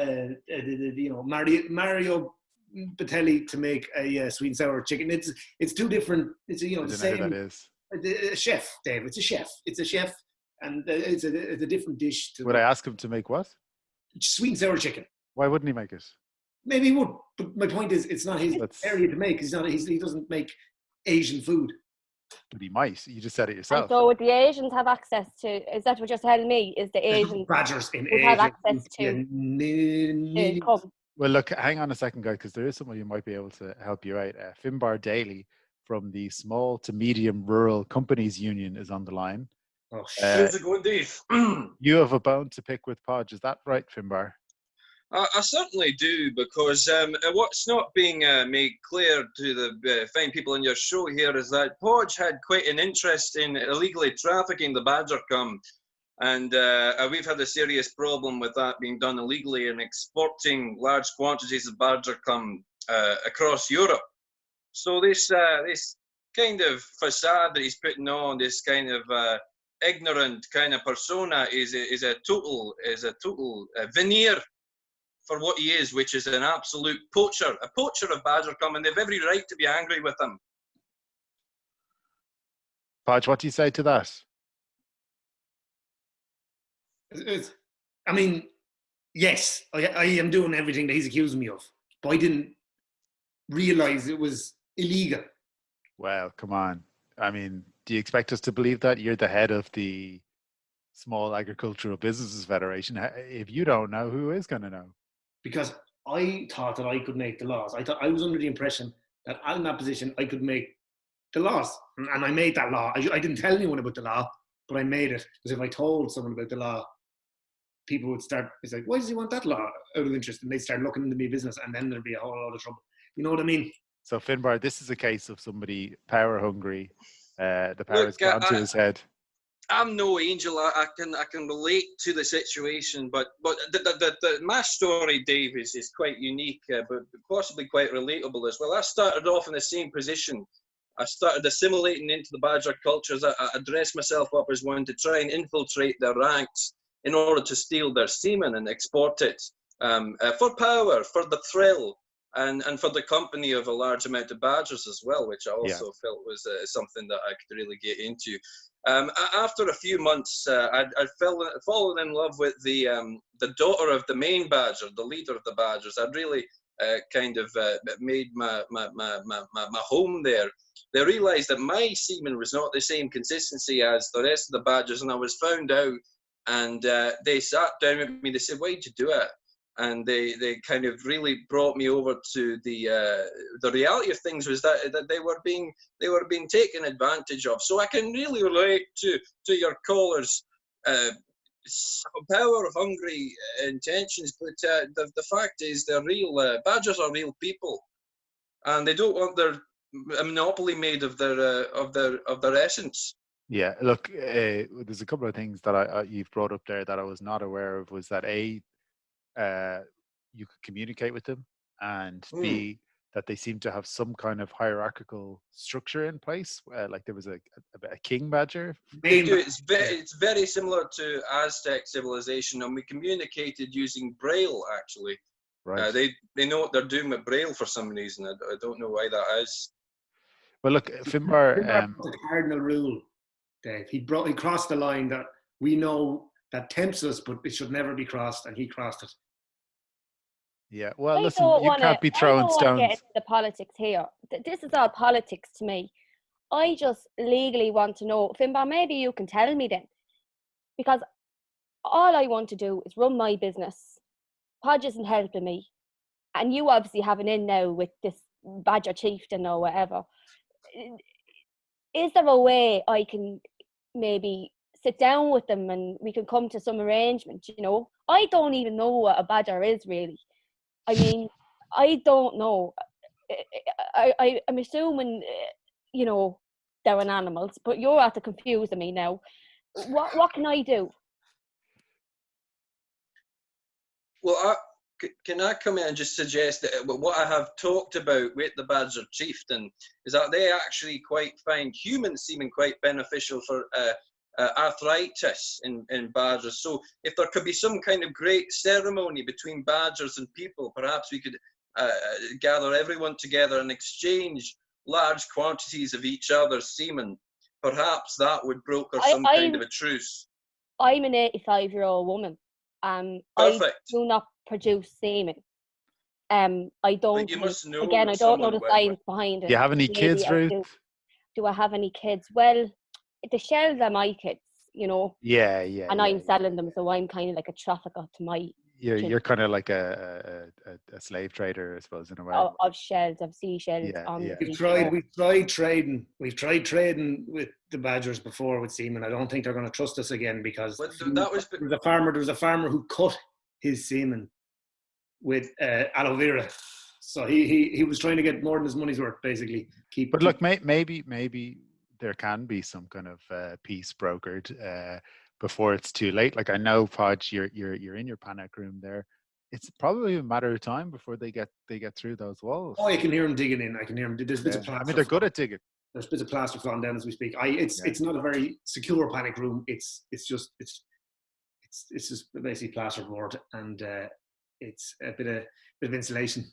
Mario Batelli to make a sweet and sour chicken? It's two different. It's I don't know who that is. A chef, Dave. It's a chef, and it's a different dish. Would I ask him to make what? Sweet and sour chicken. Why wouldn't he make it? Maybe he would, but my point is, it's not his area to make. He doesn't make Asian food. But he might. You just said it yourself. And so would the Asians have access to? Is that what you're telling me? Is the Asians badgers in would Asia have access to come? Well, look, hang on a second, guys, because there is someone who might be able to help you out. Finbar Daly from the Small to Medium Rural Companies Union is on the line. Oh, how's it going, Dave? You have a bone to pick with Podge. Is that right, Finbar? I certainly do, because what's not being made clear to the fine people on your show here is that Podge had quite an interest in illegally trafficking the badger cum, and we've had a serious problem with that being done illegally and exporting large quantities of badger cum across Europe. So this kind of facade that he's putting on, this kind of ignorant kind of persona, is a total veneer for what he is, which is an absolute poacher, a poacher of badger cum, and they've every right to be angry with him. Podge, what do you say to that? I mean, yes, I am doing everything that he's accusing me of, but I didn't realise it was illegal. Well, come on. I mean, do you expect us to believe that? You're the head of the Small Agricultural Businesses Federation. If you don't know, who is going to know? Because I thought that I could make the laws. I was under the impression that in that position I could make the laws, and I made that law. I didn't tell anyone about the law, but I made it, because if I told someone about the law, people would start, it's like, why does he want that law, out of interest? And they'd start looking into my business, and then there'd be a whole lot of trouble. You know what I mean? So Finbar, this is a case of somebody power hungry. The power has gone to his head. I'm no angel. I can relate to the situation, but my story, Dave, is quite unique, but possibly quite relatable as well. I started off in the same position. I started assimilating into the badger cultures. I dressed myself up as one to try and infiltrate their ranks in order to steal their semen and export it for power, for the thrill, and for the company of a large amount of badgers as well, which I also felt was something that I could really get into. After a few months, I'd fallen in love with the daughter of the main badger, the leader of the badgers. I'd really kind of made my home there. They realised that my semen was not the same consistency as the rest of the badgers, and I was found out. And they sat down with me. They said, "Why'd you do it?" And they kind of really brought me over to the reality of things was that they were being taken advantage of. So I can really relate to your caller's power-hungry intentions, but the fact is, they're real. Badgers are real people, and they don't want a monopoly made of their essence. Yeah, look, there's a couple of things that you've brought up there that I was not aware of. Was that you could communicate with them, and B, that they seem to have some kind of hierarchical structure in place. Like there was a king badger. They do. It's very similar to Aztec civilization, and we communicated using Braille, actually. Right. They know what they're doing with Braille for some reason. I don't know why that is. Well, look, Finbar. The cardinal rule, Dave. He crossed the line that we know that tempts us, but it should never be crossed, and he crossed it. Yeah, well, listen, you can't be throwing stones. I don't want to get into the politics here. This is all politics to me. I just legally want to know, Finbar, maybe you can tell me then. Because all I want to do is run my business. Podge isn't helping me. And you obviously have an in now with this Badger chieftain or whatever. Is there a way I can maybe sit down with them and we can come to some arrangement, you know? I don't even know what a Badger is, really. I mean, I don't know. I'm assuming, you know, they're an animals, but you're at to confusing me now. What can I do? Well, can I come in and just suggest that what I have talked about with the Badger chieftain is that they actually find human semen quite beneficial for arthritis in badgers. So if there could be some kind of great ceremony between badgers and people, perhaps we could gather everyone together and exchange large quantities of each other's semen. Perhaps that would broker some kind of a truce. I'm an 85-year-old woman. Perfect. I do not produce semen. I don't. You must know. Again, I don't know the science behind it. Do you have any kids, Ruth? Do I have any kids? Well, the shells are my kids, you know. Yeah. And I'm selling them, so I'm kind of like a trafficker to my. You're kind of like a slave trader, I suppose, in a way. Of shells, of seashells. We've tried trading with the Badgers before with semen. I don't think they're going to trust us again because there was a farmer who cut his semen with aloe vera. So he was trying to get more than his money's worth, basically. But look, maybe there can be some kind of peace brokered before it's too late. Like I know, Podge, you're in your panic room there. It's probably a matter of time before they get through those walls. Oh, I can hear them digging in. I can hear them. There's bits of plaster. I mean, they're good at digging. There's bits of plaster falling down as we speak. It's not a very secure panic room. It's just basically plasterboard and it's a bit of insulation.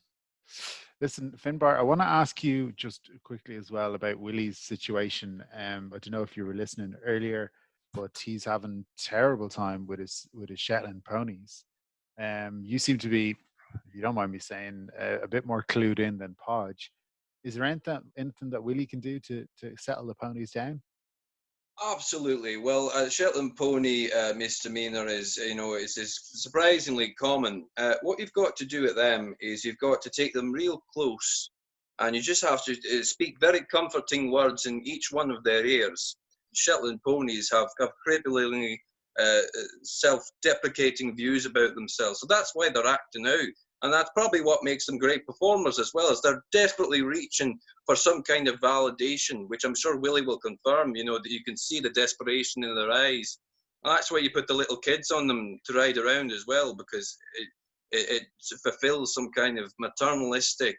Listen, Finbar, I want to ask you just quickly as well about Willie's situation. I don't know if you were listening earlier, but he's having a terrible time with his Shetland ponies. You seem to be, if you don't mind me saying, a bit more clued in than Podge. Is there anything that Willie can do to settle the ponies down? Absolutely. Well, Shetland pony misdemeanor is surprisingly common. What you've got to do with them is you've got to take them real close, and you just have to speak very comforting words in each one of their ears. Shetland ponies have cripplingly self-deprecating views about themselves, so that's why they're acting out. And that's probably what makes them great performers as well, as they're desperately reaching for some kind of validation, which I'm sure Willie will confirm, that you can see the desperation in their eyes. And that's why you put the little kids on them to ride around as well, because it fulfills some kind of maternalistic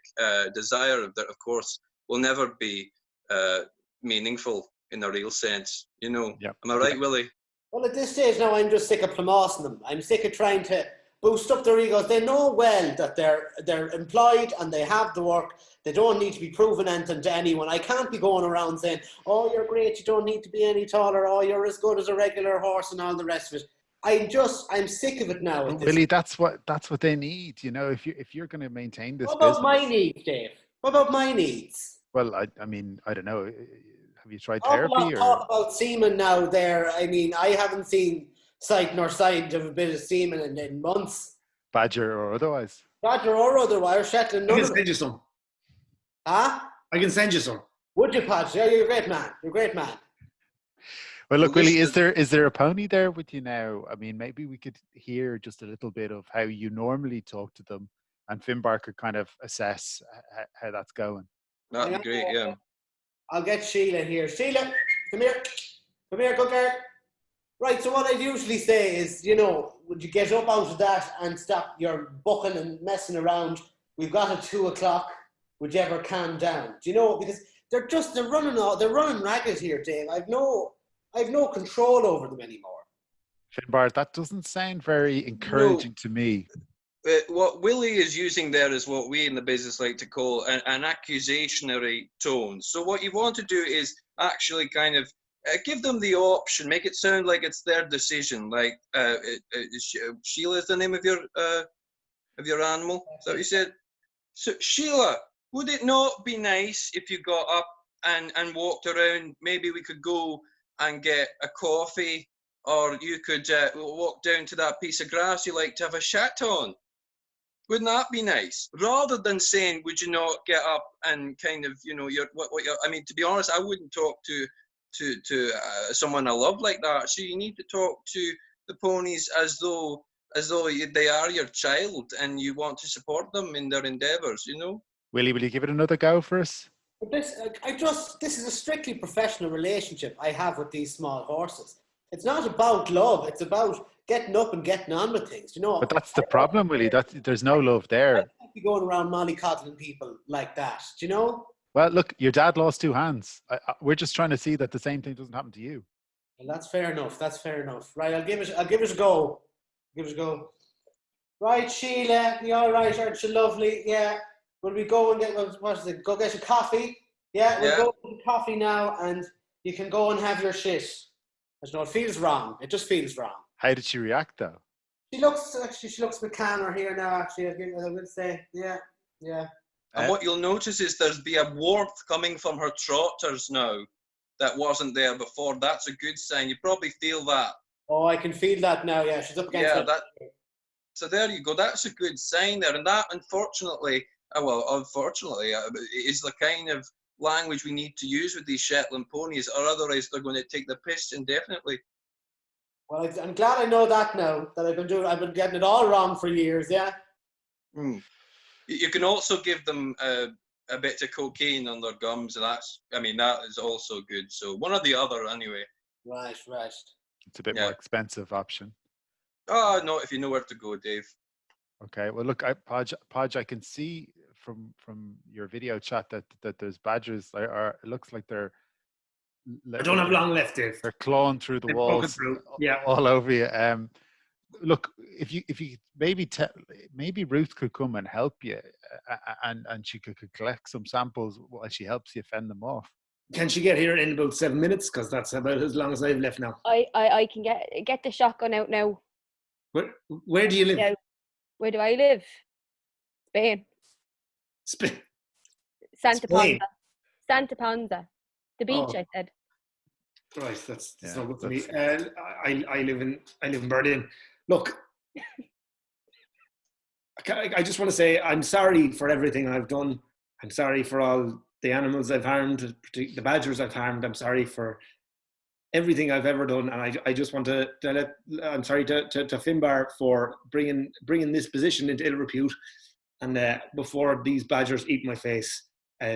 desire that, of course, will never be meaningful in a real sense. Yep. Am I right, Willie? Well, at this stage now, I'm just sick of plamassing them. I'm sick of trying to boost up their egos. They know well that they're employed and they have the work. They don't need to be proving anything to anyone. I can't be going around saying, oh, you're great, you don't need to be any taller, oh, you're as good as a regular horse and all the rest of it. I'm sick of it now. Willie, that's what they need. If you're going to maintain this. What about my needs, Dave? What about my needs? Well, I mean, I don't know. Have you tried therapy? Talk about semen now there. I mean, I haven't seen sight nor sight of a bit of semen in months. Badger or otherwise? Badger or otherwise, Shetland. I can send you some. Huh? I can send you some. Would you, Podge? Yeah, you're a great man. You're a great man. Well, look, Willie, is Listeners, there a pony there with you now? I mean, maybe we could hear just a little bit of how you normally talk to them, and Finbar could kind of assess how that's going. that'd be great. Yeah. I'll get Sheila here. Sheila, come here. Come here, good girl. Right, so what I'd usually say is, would you get up out of that and stop your bucking and messing around? We've got a 2 o'clock. Would you ever calm down? Do you know? Because they're running ragged here, Dave. I've no control over them anymore. Finbar, that doesn't sound very encouraging to me. What Willie is using there is what we in the business like to call an accusatory tone. So what you want to do is actually kind of give them the option, make it sound like it's their decision. Like Sheila is the name of your animal. Is that what you said? So Sheila, would it not be nice if you got up and walked around? Maybe we could go and get a coffee, or you could walk down to that piece of grass you like to have a chat on. Wouldn't that be nice? Rather than saying, would you not get up and kind of, I mean, to be honest, I wouldn't talk to someone I love like that. So you need to talk to the ponies as though they are your child and you want to support them in their endeavours, Willie, will you give it another go for us? This is a strictly professional relationship I have with these small horses. It's not about love. It's about getting up and getting on with things. But that's the problem, Willie. There's no love there. I can't be going around mollycoddling people like that. Do you know? Well, look, your dad lost 2 hands. We're just trying to see that the same thing doesn't happen to you. Well, that's fair enough. Right, I'll give it a go. Right, Sheila, you all right? Aren't you lovely? Yeah. Will we go and get go get your coffee? Yeah, we'll go get coffee now, and you can go and have your shit. It feels wrong. It just feels wrong. How did she react, though? She looks a bit calmer here now. Actually, I would say, yeah. And what you'll notice is there's be a warmth coming from her trotters now that wasn't there before. That's a good sign. You probably feel that. Oh, I can feel that now. Yeah, she's up against it. So there you go. That's a good sign there. And that, unfortunately, is the kind of language we need to use with these Shetland ponies, or otherwise they're going to take the piss indefinitely. Well, I'm glad I know that now. That I've been getting it all wrong for years. Yeah. You can also give them a bit of cocaine on their gums, and that is also good. So one or the other, anyway. Right. It's a bit more expensive option. Oh, no, if you know where to go, Dave. Okay. Well, look, Podge, I can see from your video chat that there's badgers. It looks like they're. I don't have long left, Dave. They're clawing through the walls, all over you. Look, if you maybe Ruth could come and help you, and she could collect some samples while she helps you fend them off. Can she get here in about 7 minutes? Because that's about as long as I've left now. I can get the shotgun out now. Where do you live? Yeah. Where do I live? Spain. Santa Ponza. The beach, I said. Right, that's not good for me. I live in Berlin. Look, I just want to say I'm sorry for everything I've done. I'm sorry for all the animals I've harmed, the badgers I've harmed. I'm sorry for everything I've ever done, and I just want to I'm sorry to Finbar for bringing this position into ill repute. And before these badgers eat my face,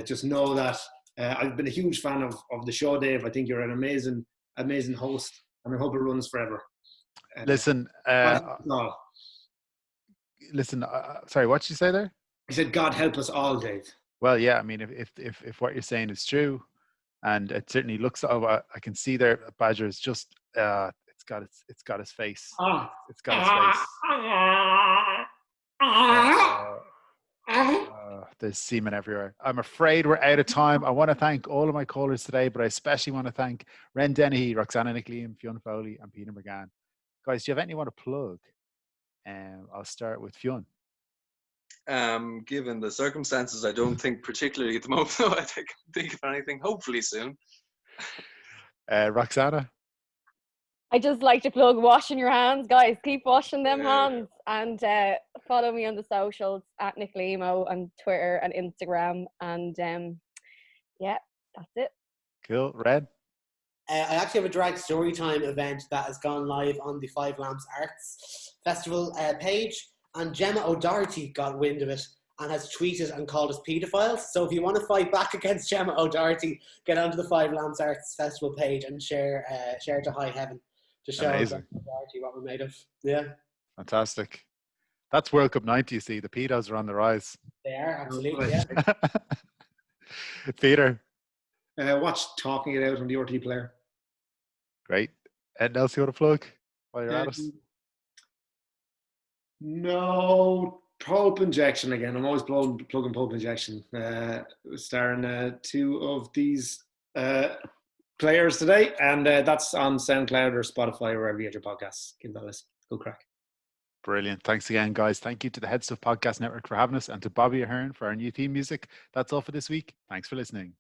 just know that I've been a huge fan of the show, Dave. I think you're an amazing host, and I hope it runs forever. Listen, sorry, what did you say there? I said, God help us all, Dave. Well, yeah, I mean, if what you're saying is true, and it certainly looks, I can see there, Badger is just, it's got his face. It's got his face. There's semen everywhere. I'm afraid we're out of time. I want to thank all of my callers today, but I especially want to thank Ren Dennehy, Roxana Niclean, Fionn Foley, and Peter McGann. Guys, do you have anything you want to plug? I'll start with Fionn. Given the circumstances, I don't think particularly at the moment. I can't think of anything. Hopefully soon. Roxana? I just like to plug washing your hands, guys. Keep washing them hands, and follow me on the socials at Niclemo on Twitter and Instagram. And that's it. Cool. Red? I actually have a drag storytime event that has gone live on the Five Lamps Arts Festival page, and Gemma O'Doherty got wind of it and has tweeted and called us paedophiles. So if you want to fight back against Gemma O'Doherty, get onto the Five Lamps Arts Festival page and share to high heaven to show Gemma O'Doherty what we're made of. Yeah. Fantastic. That's World Cup 90, you see. The pedos are on the rise. They are, absolutely, yeah. Peter. Watch Talking It Out on the RT Player. Great. Anything else you want to plug while you're at us? No, Pulp Injection again. I'm always plugging Pulp Injection. Starring two of these players today, and that's on SoundCloud or Spotify or wherever you get your podcasts. Give that a listen. Go crack. Brilliant. Thanks again, guys. Thank you to the Head Stuff Podcast Network for having us, and to Bobby Ahern for our new theme music. That's all for this week. Thanks for listening.